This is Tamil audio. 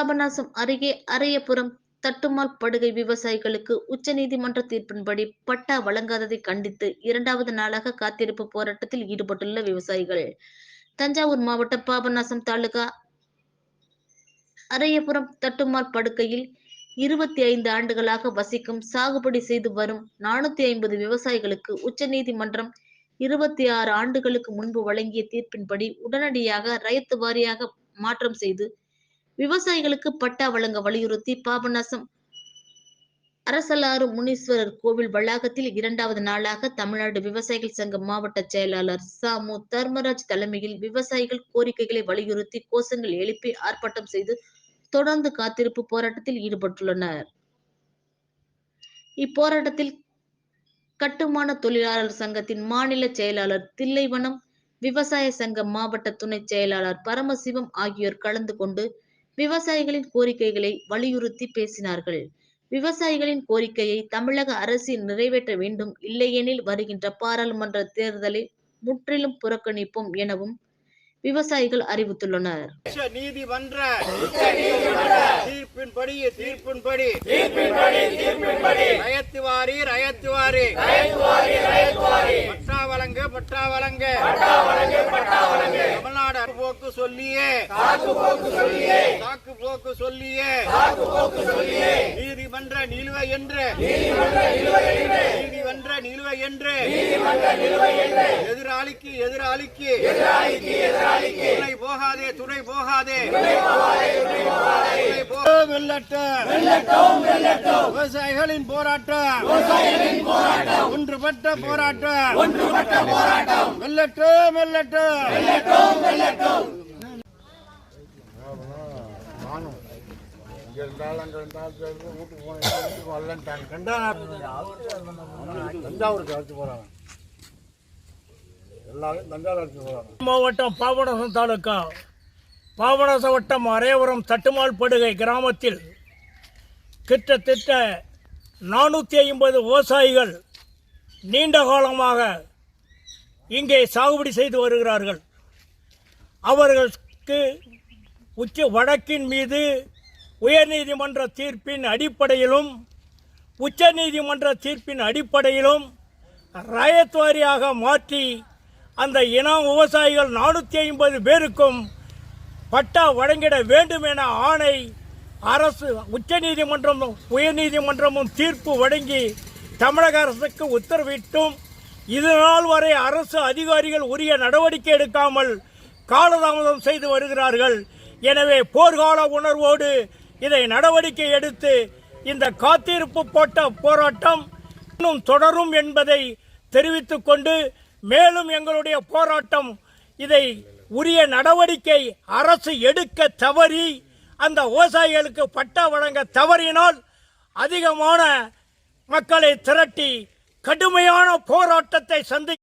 பாபநாசம் அருகே அரையபுரம் தட்டுமால் படுகை விவசாயிகளுக்கு உச்சநீதிமன்ற தீர்ப்பின்படி பட்டா வழங்காததை கண்டித்து இரண்டாவது நாளாக காத்திருப்பு போராட்டத்தில் ஈடுபட்டுள்ள விவசாயிகள். தஞ்சாவூர் மாவட்டம் பாபநாசம் தாலுகா அரையபுரம் தட்டுமால் படுகையில் 25 ஆண்டுகளாக வசிக்கும் சாகுபடி செய்து வரும் 450 விவசாயிகளுக்கு உச்சநீதிமன்றம் 26 ஆண்டுகளுக்கு முன்பு வழங்கிய தீர்ப்பின்படி உடனடியாக ரயத்து வாரியாக மாற்றம் செய்து விவசாயிகளுக்கு பட்டா வழங்க வலியுறுத்தி பாபநாசம் அரசலாறு முனீஸ்வரர் கோவில் வளாகத்தில் இரண்டாவது நாளாக தமிழ்நாடு விவசாயிகள் சங்க மாவட்ட செயலாளர் சாமு தர்மராஜ் தலைமையில் விவசாயிகள் கோரிக்கைகளை வலியுறுத்தி கோஷங்கள் எழுப்பி ஆர்ப்பாட்டம் செய்து தொடர்ந்து காத்திருப்பு போராட்டத்தில் ஈடுபட்டுள்ளனர். இப்போராட்டத்தில் கட்டுமான தொழிலாளர் சங்கத்தின் மாநில செயலாளர் தில்லைவனம், விவசாய சங்க மாவட்ட துணை செயலாளர் பரமசிவம் ஆகியோர் கலந்து கொண்டு விவசாயிகளின் கோரிக்கைகளை வலியுறுத்தி பேசினார்கள். விவசாயிகளின் கோரிக்கையை தமிழக அரசு நிறைவேற்ற வேண்டும், இல்லையெனில் வருகின்ற பாராளுமன்ற தேர்தலை முற்றிலும் புறக்கணிப்போம் எனவும் விவசாயிகள் அறிவித்துள்ளனர். நீதிமன்ற தீர்ப்பின்படி ரயத்துவாரி பட்டா வழங்க தமிழ்நாடு போக்கு சொல்லியே நீதிமன்ற நிலுவை என்று எதிராளிக்கு துணை போகாதே விவசாயிகளின் போராட்டம் ஒன்றுபட்ட போராட்டம் வெல்லட்டும். மாவட்டம் பாபநாசம் தாலுகா பாபநாசம் வட்டம் அரையபுரம் தட்டுமால் படுகை கிராமத்தில் கிட்டத்தட்ட 450 விவசாயிகள் நீண்ட காலமாக இங்கே சாகுபடி செய்து வருகிறார்கள். அவர்களுக்கு வடக்கின் மீது உயர்நீதிமன்ற தீர்ப்பின் அடிப்படையிலும் உச்ச நீதிமன்ற தீர்ப்பின் அடிப்படையிலும் ரயத் வாரியாக மாற்றி அந்த இனம் விவசாயிகள் 450 பேருக்கும் பட்டா வழங்கிட வேண்டும் என ஆணை அரசு உச்ச நீதிமன்றமும் உயர்நீதிமன்றமும் தீர்ப்பு வழங்கி தமிழக அரசுக்கு உத்தரவிட்டும் இதுநாள் வரை அரசு அதிகாரிகள் உரிய நடவடிக்கை எடுக்காமல் காலதாமதம் செய்து வருகிறார்கள். எனவே போர்க்கால உணர்வோடு இதை நடவடிக்கை எடுத்து இந்த காத்திருப்பு போராட்டம் இன்னும் தொடரும் என்பதை தெரிவித்துக் கொண்டு, மேலும் எங்களுடைய போராட்டம் இதை உரிய நடவடிக்கை அரசு எடுக்க தவறி அந்த விவசாயிகளுக்கு பட்டா வழங்க தவறினால் அதிகமான மக்களை திரட்டி கடுமையான போராட்டத்தை